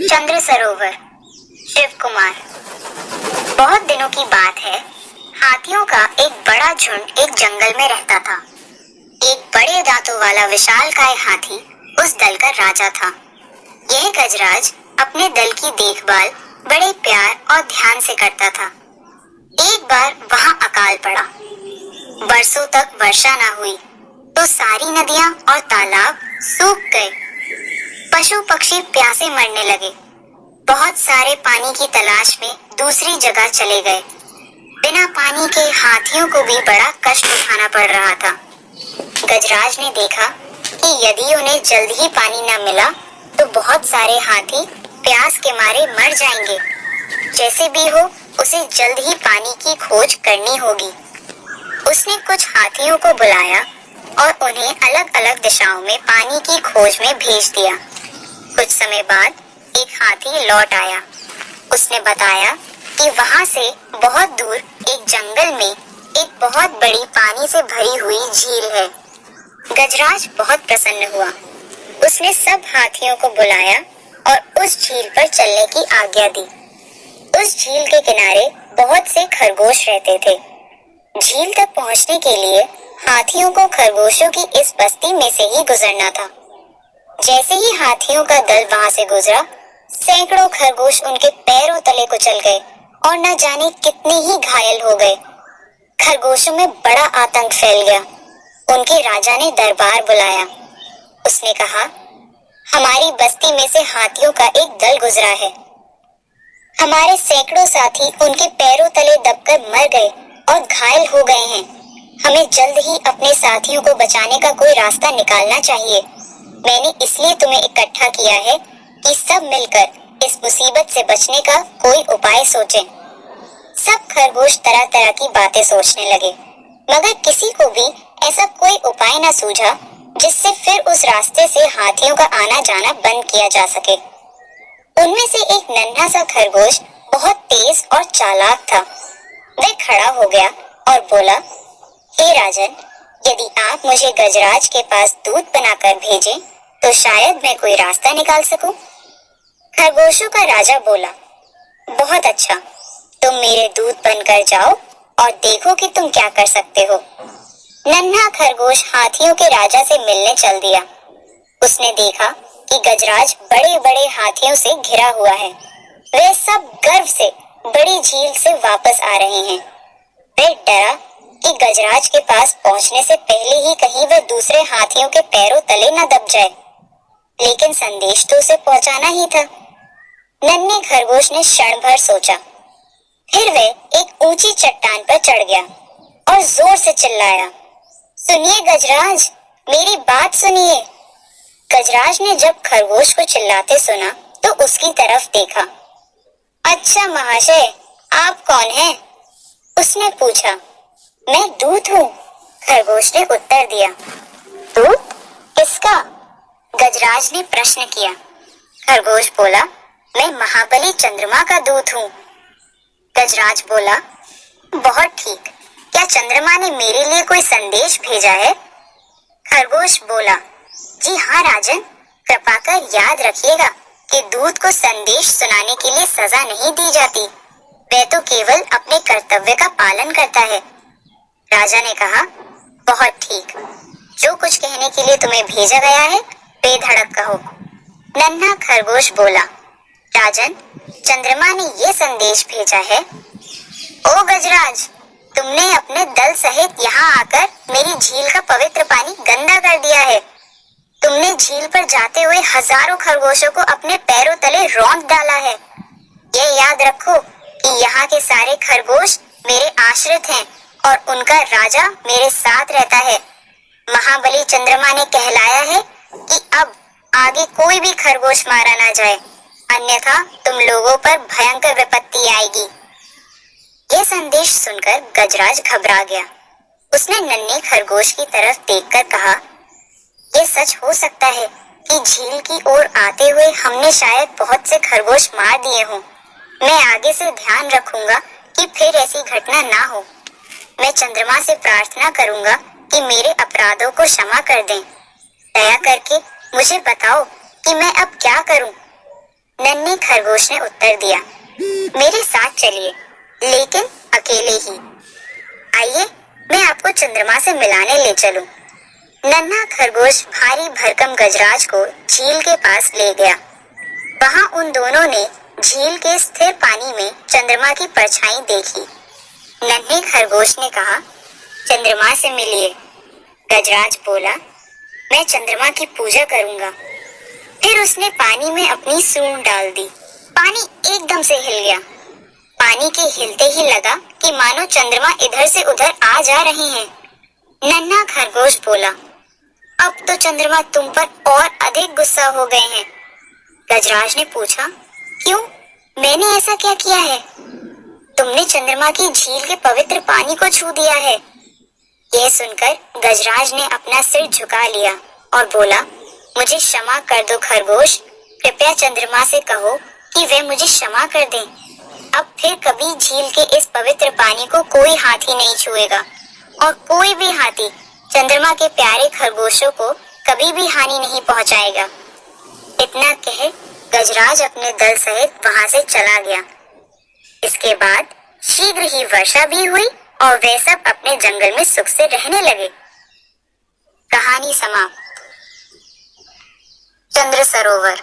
चंद्र सरोवर। शिव कुमार। बहुत दिनों की बात है, हाथियों का एक बड़ा झुंड एक जंगल में रहता था। एक बड़े दांतों वाला विशालकाय हाथी उस दल का राजा था। यह गजराज अपने दल की देखभाल बड़े प्यार और ध्यान से करता था। एक बार वहां अकाल पड़ा। बरसों तक वर्षा न हुई तो सारी नदियां और तालाब सूख गए। पशु पक्षी प्यासे मरने लगे। बहुत सारे पानी की तलाश में दूसरी जगह चले गए। बिना पानी के हाथियों को भी बड़ा कष्ट उठाना पड़ रहा था। गजराज ने देखा कि यदि उन्हें जल्द ही पानी न मिला तो बहुत सारे हाथी प्यास के मारे मर जाएंगे। जैसे भी हो उसे जल्द ही पानी की खोज करनी होगी। उसने कुछ हाथियों को बुलाया और उन्हें अलग अलग दिशाओं में पानी की खोज में भेज दिया। कुछ समय बाद एक हाथी लौट आया। उसने बताया कि वहां से बहुत दूर एक जंगल में एक बहुत बड़ी पानी से भरी हुई झील है। गजराज बहुत प्रसन्न हुआ। उसने सब हाथियों को बुलाया और उस झील पर चलने की आज्ञा दी। उस झील के किनारे बहुत से खरगोश रहते थे। झील तक पहुंचने के लिए हाथियों को खरगोशों की इस बस्ती में से ही गुजरना था। जैसे ही हाथियों का दल वहां से गुजरा, सैकड़ों खरगोश उनके पैरों तले कुचल गए और न जाने कितने ही घायल हो गए। खरगोशों में बड़ा आतंक फैल गया। उनके राजा ने दरबार बुलाया। उसने कहा, हमारी बस्ती में से हाथियों का एक दल गुजरा है। हमारे सैकड़ों साथी उनके पैरों तले दबकर मर गए और घायल हो गए हैं। हमें जल्द ही अपने साथियों को बचाने का कोई रास्ता निकालना चाहिए। मैंने इसलिए तुम्हें इकट्ठा किया है कि सब मिलकर इस मुसीबत से बचने का कोई उपाय सोचें। सब खरगोश तरह तरह की बातें सोचने लगे, मगर किसी को भी ऐसा कोई उपाय न सूझा जिससे फिर उस रास्ते से हाथियों का आना जाना बंद किया जा सके। उनमें से एक नन्हा सा खरगोश बहुत तेज और चालाक था। वह खड़ा हो गया और बोला, हे राजन, यदि आप मुझे गजराज के पास दूत बनाकर भेजें तो शायद मैं कोई रास्ता निकाल सकूं। खरगोशों का राजा बोला, बहुत अच्छा, तुम मेरे दूत बनकर जाओ और देखो कि तुम क्या कर सकते हो। नन्हा खरगोश हाथियों के राजा से मिलने चल दिया। उसने देखा कि गजराज बड़े बड़े हाथियों से घिरा हुआ है। वे सब गर्व से बड़ी झील से वापस आ रहे हैं। वह डरा कि गजराज के पास पहुंचने से पहले ही कहीं वह दूसरे हाथियों के पैरों तले न दब जाए। लेकिन संदेश तो उसे पहुंचाना ही था। नन्हे खरगोश ने क्षण भर सोचा। फिर वह एक ऊंची चट्टान पर चढ़ गया और जोर से चिल्लाया, सुनिए गजराज, मेरी बात सुनिए। गजराज ने जब खरगोश को चिल्लाते सुना तो उसकी तरफ देखा। अच्छा महाशय, आप कौन हैं? उसने पूछा। मैं दूत हूँ, खरगोश ने उत्तर दिया। दूत? किसका? गजराज ने प्रश्न किया। खरगोश बोला, मैं महाबली चंद्रमा का दूत हूँ। गजराज बोला, बहुत ठीक, क्या चंद्रमा ने मेरे लिए कोई संदेश भेजा है? खरगोश बोला, जी हाँ राजन, कृपा कर याद रखिएगा कि दूत को संदेश सुनाने के लिए सजा नहीं दी जाती। वह तो केवल अपने कर्तव्य का पालन करता है। राजा ने कहा, बहुत ठीक, जो कुछ कहने के लिए तुम्हें भेजा गया है बेधड़क कहो। नन्हा खरगोश बोला, राजन, चंद्रमा ने ये संदेश भेजा है, ओ गजराज, तुमने अपने दल सहित यहाँ आकर मेरी झील का पवित्र पानी गंदा कर दिया है। तुमने झील पर जाते हुए हजारों खरगोशों को अपने पैरों तले रौंद डाला है। ये याद रखो कि यहाँ के सारे खरगोश मेरे आश्रित हैं और उनका राजा मेरे साथ रहता है। महाबली चंद्रमा ने कहलाया है कि अब आगे कोई भी खरगोश मारा ना जाए, अन्यथा तुम लोगों पर भयंकर विपत्ति आएगी। यह संदेश सुनकर गजराज घबरा गया। उसने नन्हे खरगोश की तरफ देखकर कहा, यह सच हो सकता है कि झील की ओर आते हुए हमने शायद बहुत से खरगोश मार दिए हों। मैं आगे से ध्यान रखूंगा कि फिर ऐसी घटना ना हो। मैं चंद्रमा से प्रार्थना करूंगा कि मेरे अपराधों को क्षमा कर दें। दया करके मुझे बताओ कि मैं अब क्या करूं। नन्हे खरगोश ने उत्तर दिया, मेरे साथ चलिए, लेकिन अकेले ही। आइए, मैं आपको चंद्रमा से मिलाने ले चलूं। नन्हा खरगोश भारी भरकम गजराज को झील के पास ले गया। वहां उन दोनों ने झील के स्थिर पानी में चंद्रमा की परछाई देखी। नन्हे खरगोश ने कहा, चंद्रमा से मिलिए। गजराज बोला, मैं चंद्रमा की पूजा करूंगा। फिर उसने पानी में अपनी सूंड डाल दी। पानी एकदम से हिल गया। पानी के हिलते ही लगा कि मानो चंद्रमा इधर से उधर आ जा रहे हैं। नन्हा खरगोश बोला, अब तो चंद्रमा तुम पर और अधिक गुस्सा हो गए हैं। गजराज ने पूछा, क्यों? मैंने ऐसा क्या किया है? तुमने चंद्रमा की झील के पवित्र पानी को छू दिया है। यह सुनकर गजराज ने अपना सिर झुका लिया और बोला, मुझे क्षमा कर दो खरगोश। कृपया चंद्रमा से कहो कि वे मुझे क्षमा कर दें। अब फिर कभी झील के इस पवित्र पानी को कोई हाथी नहीं छुएगा और कोई भी हाथी चंद्रमा के प्यारे खरगोशों को कभी भी हानि नहीं पहुंचाएगा। इतना कह गजराज अपने दल सहित वहां से चला गया। इसके बाद शीघ्र ही वर्षा भी हुई और वे सब अपने जंगल में सुख से रहने लगे। कहानी समाप्त। चंद्र सरोवर।